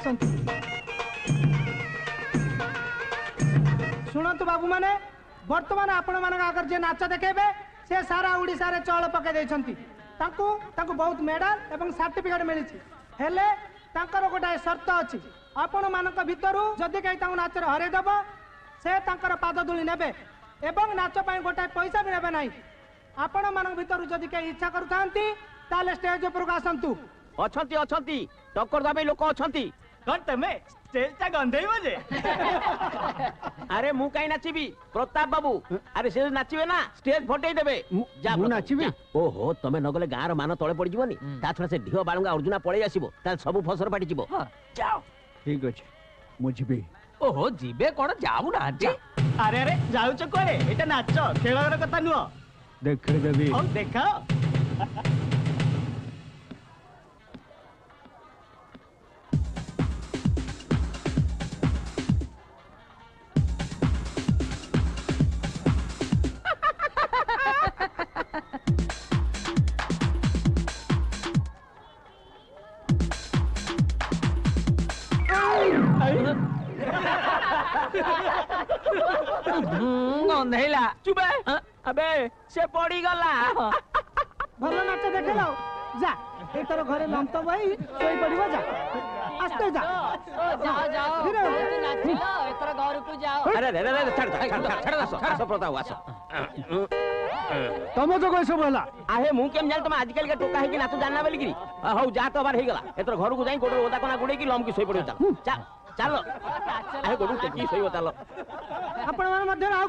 आसंतु शुणु बाबू माने वर्तमान आपण मान आगर जे नाच देखेबे से सारा ओडिसा रे चल पके देछंती तांकू बहुत मेडल एवं सर्टिफिकेट मिली हेले तांकर गोटाए शर्त अछि आपण मानक भितरु जदि कहीं तांकु नाच रे हरे दबो से तांकर पाद धूली नेबे एवं नाच पई गोटाए पैसा भी नेबे नाही आपण मानक भितरु जदि कहीं इच्छा करूथांती ताले स्टेज ऊपर को आसंतु अछंती अछंती टक्कर दबे लोक अछंती कौन तमे स्टेज ता गंधेइबो जे अरे मु काई नाचिबी प्रताप बाबू अरे से नाचिबे ना स्टेज फटेई देबे जा मु नाचिबी ओहो तमे नगले गार मान तळे पड़ी जीवनी ता छडा से ढियो बाळंगा अर्जुना पळेई आसीबो ता सब फसर पाटी जीवो जाओ ठीक अछि मु जिबे ओहो जीबे कोन जाऊ ना आंटी अरे अरे जाउछ कोरे एटा नाच खेलर कथा नुओ देखरे देबी ओ देखाओ गंधेला चुबे अबे से पड़ी गला भलो नाच देखलो जा ए तोर घरे लंत भाई सोई पड़िबो जा आस्ते जा जाओ जाओ नाचिलो एतर घर को जाओ अरे रे रे छड़ प्रताप आसो तम जो कैसे बोला आहे मु केम जान तुम आजकल के टोका है कि नाच जानना बोली कि हौ जा तो बार हे गला एतर घर को जाई गोडर ओदा कोना गुडे कि लम की सोई पड़ियो चल चलो आहे गोडू टेकी सोई बतालो आपण मान मध्य